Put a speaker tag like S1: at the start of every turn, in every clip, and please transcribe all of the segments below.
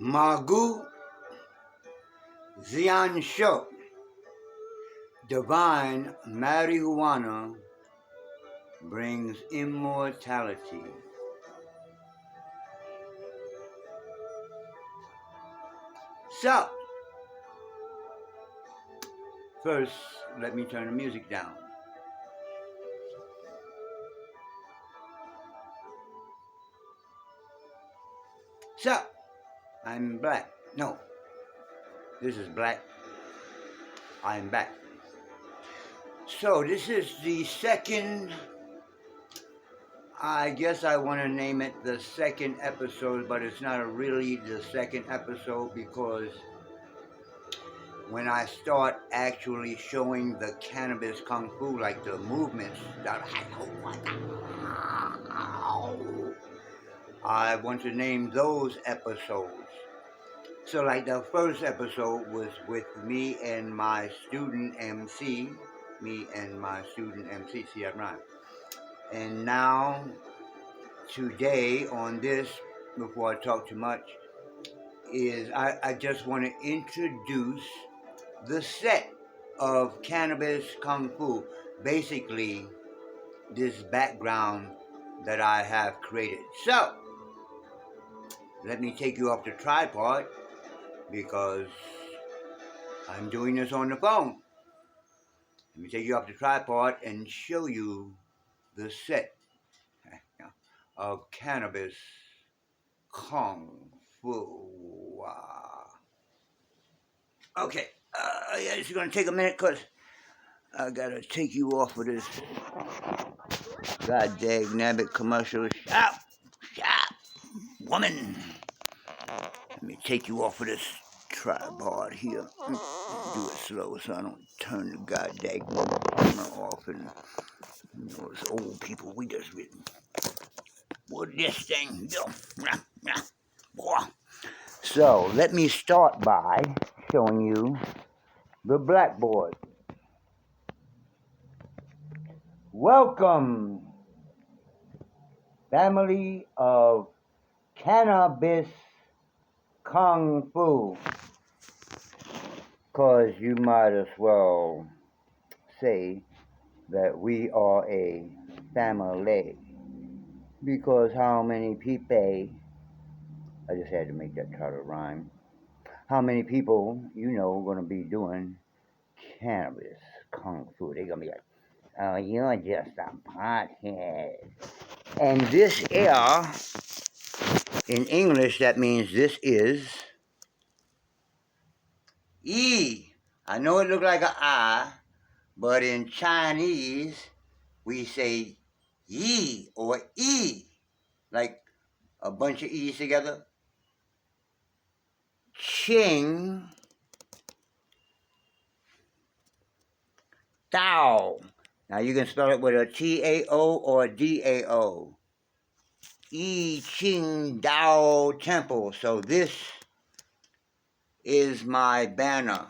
S1: Magu Ziansho, divine marijuana brings immortality. So, first, let me turn the music down. So, I'm black. No, this is black. I'm back. So, this is the second, I guess I want to name it the second episode, but it's not really the second episode because when I start actually showing the cannabis kung fu, like the movements that I want to name those episodes. So like the first episode was with me and my student MC, see that rhyme. And now, today on this, before I talk too much, is I just want to introduce the set of cannabis kung fu, basically this background that I have created. So, let me take you off the tripod because I'm doing this on the phone. Let me take you off the tripod and show you the set of cannabis kung fu. Okay, yeah, it's gonna take a minute because I gotta take you off of this god dang nabbit commercial. Shop, woman. Let me take you off of this tripod here. Do it slow so I don't turn the goddamn camera off. And you know, as old people, we just what this thing do? So let me start by showing you the blackboard. Welcome, family of cannabis kung fu. Because you might as well say that we are a family. Because how many people, I just had to make that try to rhyme, how many people you know are going to be doing cannabis kung fu? They're going to be like, oh, you're just a pothead. And this air, in English, that means this is E. I know it looks like an I, but in Chinese, we say Yi or E, like a bunch of E's together. Qing Dao. Now you can spell it with a T-A-O or a D-A-O. I Ching Dao Temple. So this is my banner.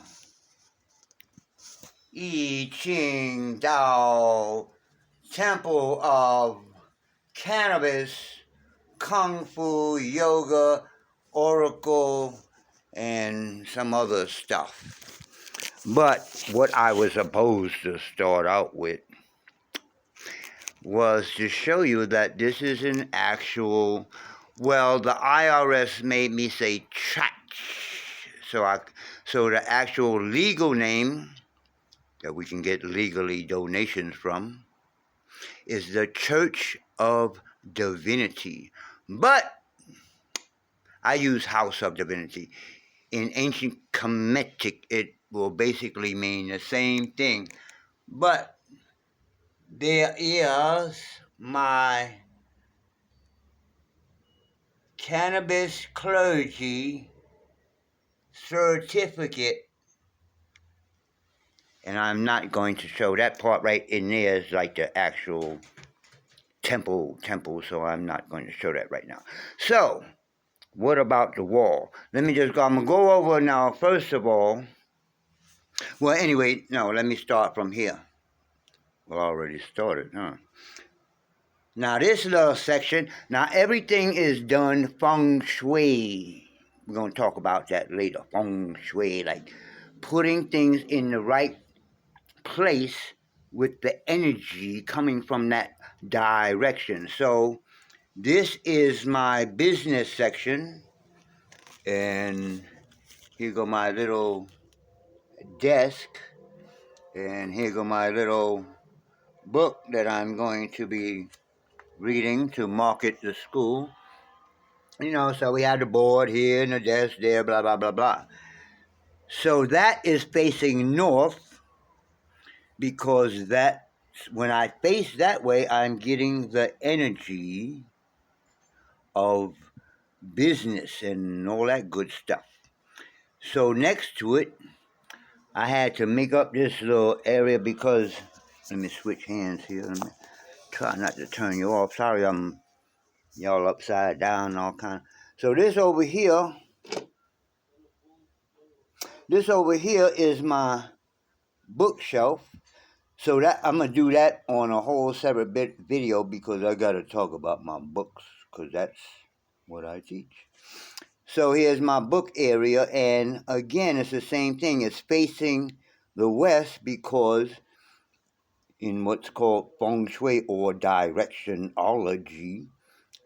S1: I Ching Dao Temple of Cannabis, Kung Fu, Yoga, Oracle, and some other stuff. But what I was supposed to start out with was to show you that this is an actual, well, the IRS made me say church. So the actual legal name that we can get legally donations from is the Church of Divinity. But I use House of Divinity. In ancient Kemetic, it will basically mean the same thing. But there is my cannabis clergy certificate. And I'm not going to show that part right in there is like the actual temple, so I'm not going to show that right now. So, what about the wall? I'm going to go over now, first of all. Well, anyway, no, let me start from here. Well, I already started, huh? Now, this little section, now everything is done feng shui. we're going to talk about that later. Feng shui, like putting things in the right place with the energy coming from that direction. So this is my business section, and here go my little desk, and here go my little book that I'm going to be reading to market the school. So we had the board here and the desk there, blah, blah, blah, blah. So that is facing north because when I face that way, I'm getting the energy of business and all that good stuff. So next to it, I had to make up this little area because, let me switch hands here. Let me try not to turn you off. Sorry, I'm y'all upside down and all kind. So this over here is my bookshelf. So that I'm gonna do that on a whole separate video because I gotta talk about my books because that's what I teach. So here's my book area, and again, it's the same thing. It's facing the west because in what's called feng shui or directionology,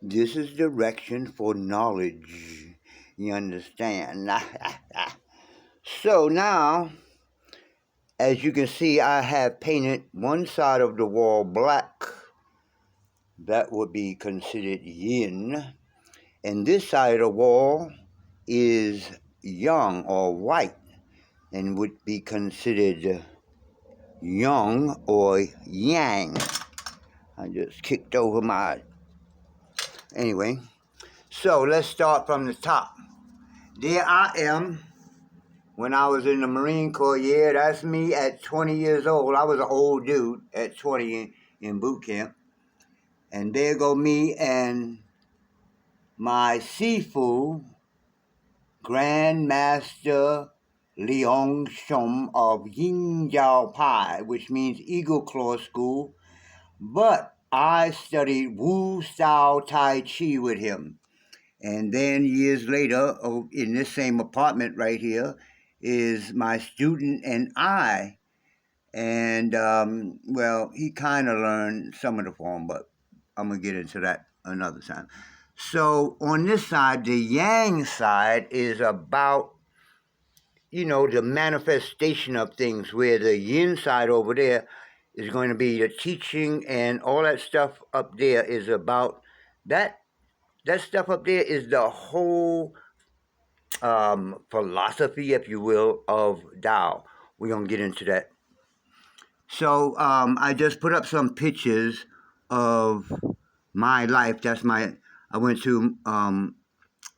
S1: this is direction for knowledge. You understand? So now, as you can see, I have painted one side of the wall black. That would be considered yin. And this side of the wall is yang or white and would be considered yang or yang. I just kicked over my... Anyway, so let's start from the top. There I am when I was in the Marine Corps. Yeah, that's me at 20 years old. I was an old dude at 20 in boot camp. And there go me and my Sifu, Grand Master Leong Shum of Yin Jiao Pai, which means Eagle Claw School. But I studied Wu Style Tai Chi with him. And then years later, in this same apartment right here, is my student and I. And, well, he kind of learned some of the form, but I'm going to get into that another time. So on this side, the yang side is about, the manifestation of things, where the yin side over there is going to be the teaching, and all that stuff up there is about that. That stuff up there is the whole philosophy, if you will, of Tao. We're going to get into that. So I just put up some pictures of my life. I went to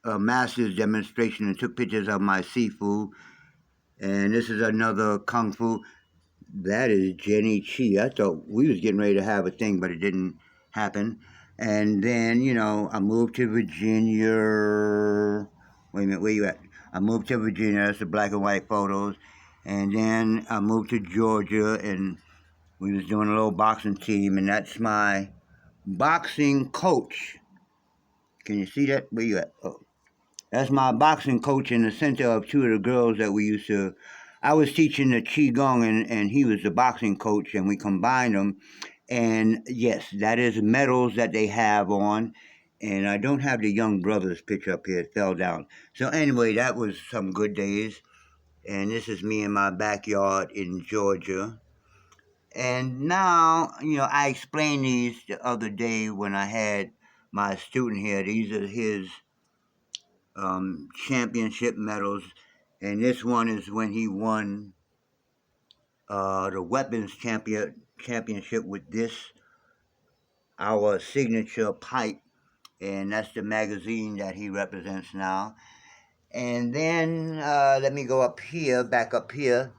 S1: a master's demonstration and took pictures of my seafood. And this is another Kung Fu. That is Jenny Chi. I thought we was getting ready to have a thing, but it didn't happen. And then, I moved to Virginia. Wait a minute, where you at? I moved to Virginia. That's the black and white photos. And then I moved to Georgia, and we was doing a little boxing team, and that's my boxing coach. Can you see that? Where you at? Oh. That's my boxing coach in the center of two of the girls that we used to... I was teaching the Qigong, and he was the boxing coach, and we combined them. And yes, that is medals that they have on. And I don't have the young brother's picture up here. It fell down. So anyway, that was some good days. And this is me in my backyard in Georgia. And now, I explained these the other day when I had my student here. These are his championship medals. And this one is when he won the weapons championship with this, our signature pipe. And that's the magazine that he represents now. And then let me go back up here.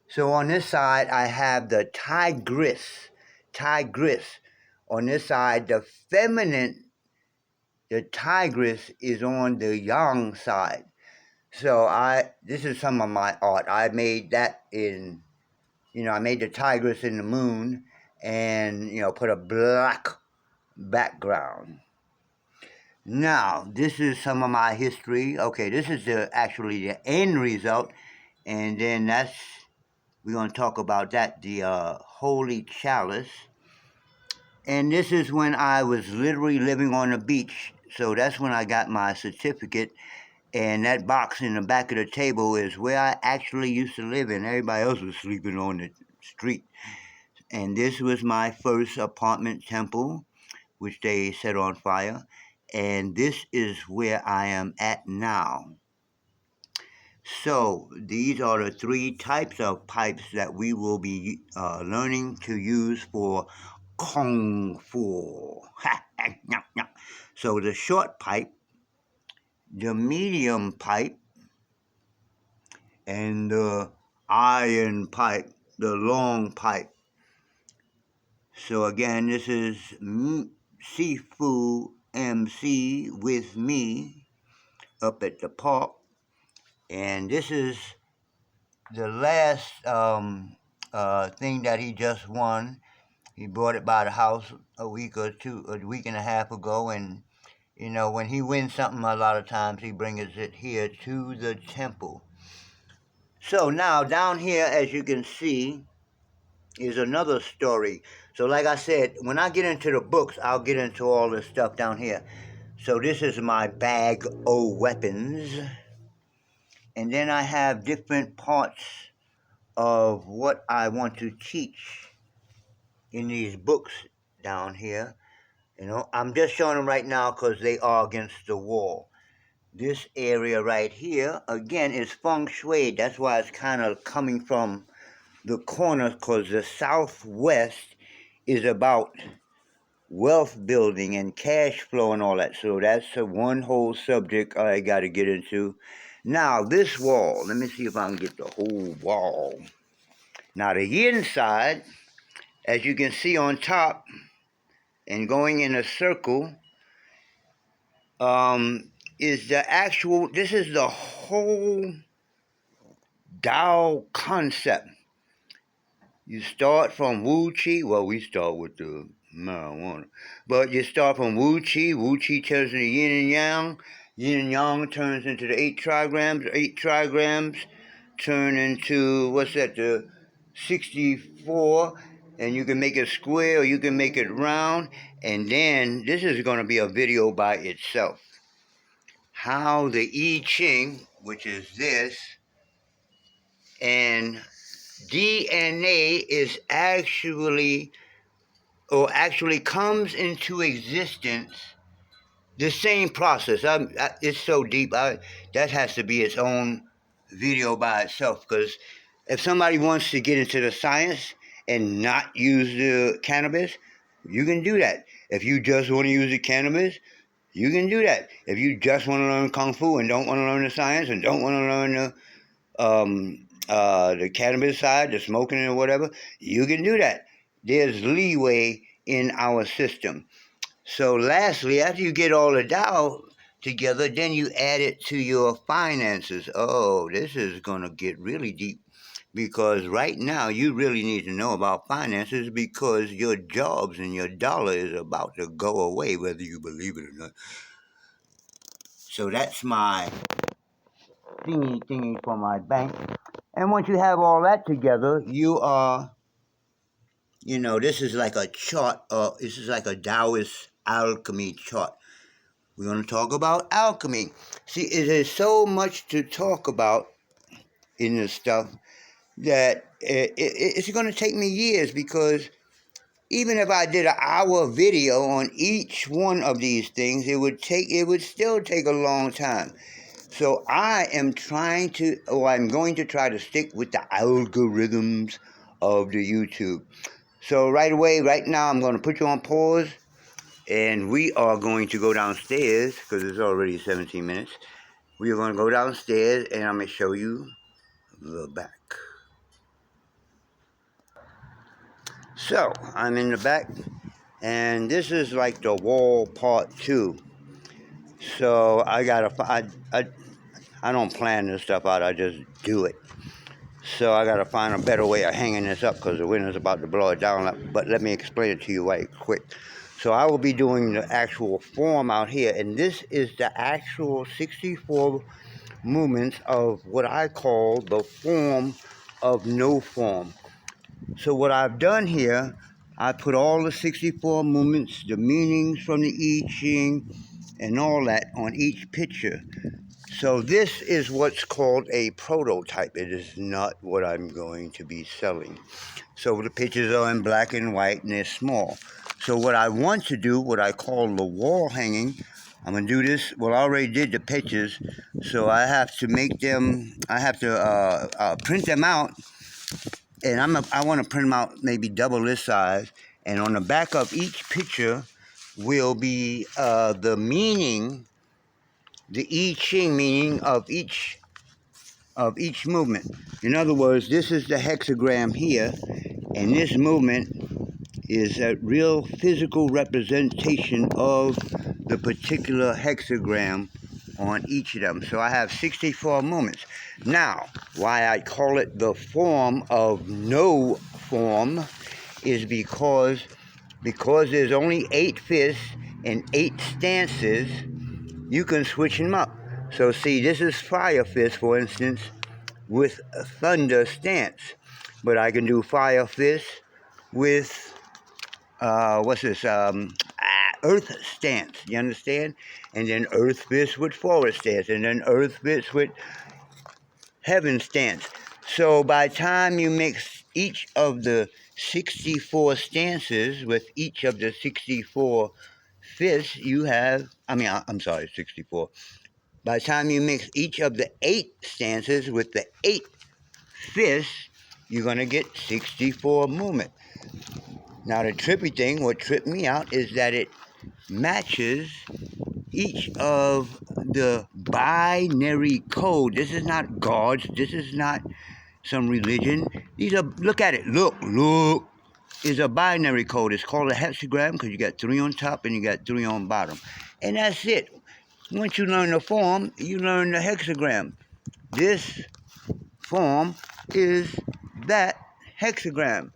S1: So on this side, I have the tigress. On this side, the tigress is on the yang side. So this is some of my art. I made that I made the tigress in the moon and, put a black background. Now, this is some of my history. Okay, this is actually the end result, and then we're going to talk about that, the Holy Chalice. And this is when I was literally living on the beach. So that's when I got my certificate. And that box in the back of the table is where I actually used to live, and everybody else was sleeping on the street. And this was my first apartment temple, which they set on fire. And this is where I am at now. So these are the three types of pipes that we will be learning to use for Kung Fu. So the short pipe, the medium pipe, and the iron pipe, the long pipe. So again, this is Sifu MC with me up at the park, and this is the last thing that he just won. He brought it by the house a week and a half ago, and you know when he wins something, a lot of times he brings it here to the temple. So now down here, as you can see, is another story. So like I said, when I get into the books, I'll get into all this stuff down here. So this is my bag of weapons. And then I have different parts of what I want to teach in these books down here. You know, I'm just showing them right now because they are against the wall. This area right here, again, is feng shui. That's why it's kind of coming from the corner, because the southwest is about wealth building and cash flow and all that. So that's one whole subject I got to get into. Now, this wall, let me see if I can get the whole wall. Now, the inside, as you can see on top and going in a circle, is the actual, this is the whole Tao concept. You start from Wu Chi. Well, we start with the marijuana. But you start from Wu Chi. Wu Chi turns into yin and yang. Yin and yang turns into the 8 trigrams. 8 trigrams turn into, what's that, the 64. And you can make it square or you can make it round. And then this is going to be a video by itself. How the I Ching, which is this, and DNA is actually comes into existence the same process. It's so deep. That has to be its own video by itself, because if somebody wants to get into the science and not use the cannabis, you can do that. If you just want to use the cannabis, you can do that. If you just want to learn kung fu and don't want to learn the science and don't want to learn the cannabis side, the smoking or whatever, you can do that. There's leeway in our system. So lastly, after you get all the Tao together, then you add it to your finances. Oh, this is going to get really deep, because right now you really need to know about finances, because your jobs and your dollar is about to go away, whether you believe it or not. So that's my thingy for my bank. And once you have all that together, you are, this is like a chart. This is like a Taoist alchemy chart. We're going to talk about alchemy. See, there's so much to talk about in this stuff that it's going to take me years, because even if I did an hour video on each one of these things, it would still take a long time. So I'm going to try to stick with the algorithms of the YouTube. So right now, I'm going to put you on pause, and we are going to go downstairs, because it's already 17 minutes. We are going to go downstairs, and I'm going to show you the back. So, I'm in the back, and this is like the wall part 2. So, I don't plan this stuff out, I just do it. So, I got to find a better way of hanging this up, because the wind is about to blow it down. But let me explain it to you right quick. So I will be doing the actual form out here, and this is the actual 64 movements of what I call the form of no form. So what I've done here, I put all the 64 movements, the meanings from the I Ching, and all that on each picture. So this is what's called a prototype. It is not what I'm going to be selling. So the pictures are in black and white and they're small. So what I want to do, what I call the wall hanging, I'm going to do this. Well, I already did the pictures, so I have to make them, I have to print them out, and I want to print them out maybe double this size, and on the back of each picture will be the meaning, the I Ching meaning of each movement. In other words, this is the hexagram here, and this movement is a real physical representation of the particular hexagram on each of them. So I have 64 movements. Now, why I call it the form of no form is because there's only 8 fists and 8 stances, you can switch them up. So see, this is fire fist, for instance, with a thunder stance. But I can do fire fist with earth stance, you understand? And then earth fist with forest stance, and then earth fist with heaven stance. So by the time you mix each of the 64 stances with each of the 64 fists, you have, I'm sorry, 64. By the time you mix each of the 8 stances with the 8 fists, you're going to get 64 movement. Now the trippy thing, what tripped me out, is that it matches each of the binary code. This is not gods. This is not some religion. These are, look at it. Look, is a binary code. It's called a hexagram because you got 3 on top and you got 3 on bottom. And that's it. Once you learn the form, you learn the hexagram. This form is that hexagram.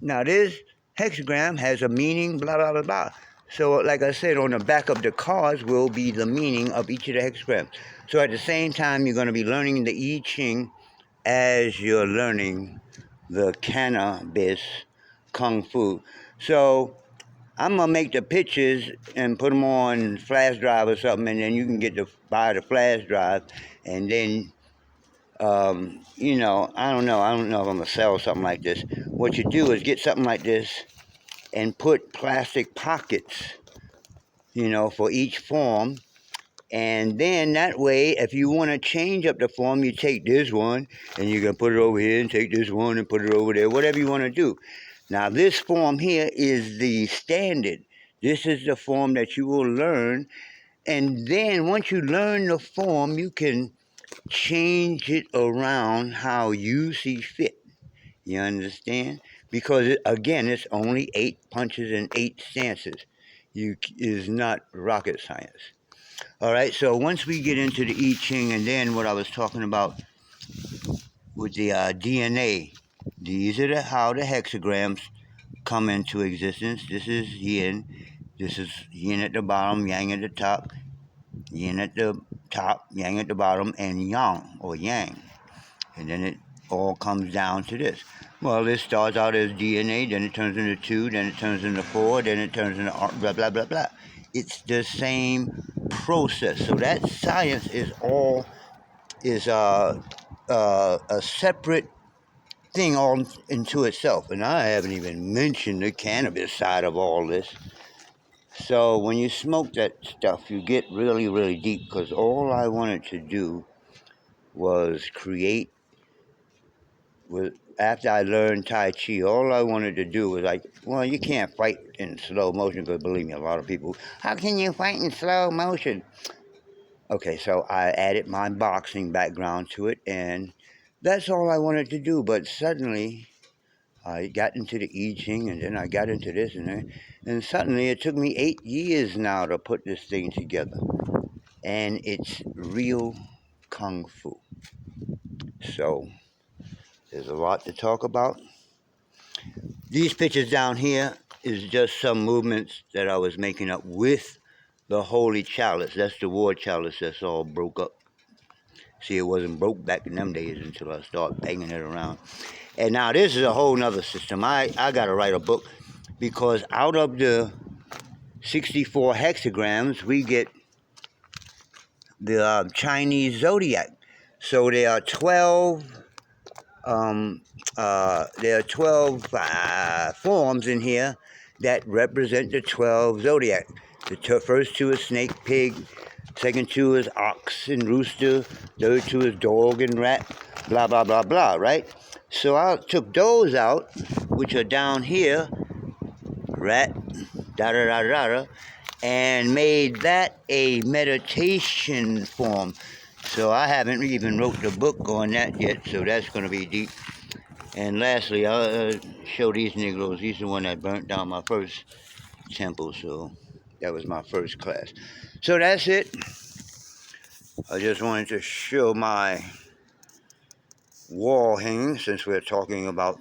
S1: Now this hexagram has a meaning, blah, blah, blah, blah. So like I said, on the back of the cards will be the meaning of each of the hexagrams. So at the same time, you're going to be learning the I Ching as you're learning the Kannabis Kung Fu. So I'm going to make the pictures and put them on flash drive or something, and then you can buy the flash drive, and then I don't know if I'm going to sell something like this. What you do is get something like this and put plastic pockets, for each form. And then that way, if you want to change up the form, you take this one and you can put it over here and take this one and put it over there, whatever you want to do. Now, this form here is the standard. This is the form that you will learn. And then once you learn the form, you can change it around how you see fit. You understand? Because, again, it's only 8 punches and 8 stances. Is not rocket science. All right, so once we get into the I Ching and then what I was talking about with the DNA, these are how the hexagrams come into existence. This is yin. This is yin at the bottom, yang at the top, yin at the top, yang at the bottom, and yang or yang. And then it all comes down to this. Well, this starts out as DNA, then it turns into 2, then it turns into 4, then it turns into blah, blah, blah, blah. It's the same process. So that science is a separate thing all into itself. And I haven't even mentioned the cannabis side of all this. So when you smoke that stuff, you get really, really deep, because all I wanted to do was create. After I learned Tai Chi, all I wanted to do was you can't fight in slow motion, because believe me, a lot of people, how can you fight in slow motion? Okay, so I added my boxing background to it, and that's all I wanted to do. But suddenly, I got into the I Ching, and then I got into this and that, and suddenly it took me 8 years now to put this thing together. And it's real Kung Fu. So, there's a lot to talk about. These pictures down here is just some movements that I was making up with the Holy Chalice. That's the war chalice that's all broke up. See, it wasn't broke back in them days until I started banging it around. And now this is a whole nother system. I got to write a book because out of the 64 hexagrams, we get the Chinese zodiac. So there are 12 forms in here that represent the 12 zodiac. The first two is snake, pig. Second two is ox and rooster. Third two is dog and rat. Blah, blah, blah, blah, right? So I took those out, which are down here, rat, da-da-da-da-da, and made that a meditation form. So I haven't even wrote the book on that yet, so that's going to be deep. And lastly, I'll show these Negroes. These are the one that burnt down my first temple, so that was my first class. So that's it. I just wanted to show my wall hanging since we're talking about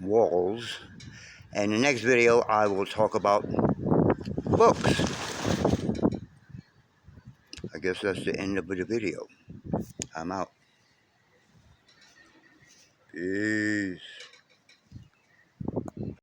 S1: walls. And the next video, I will talk about books. I guess that's the end of the video. I'm out. Peace.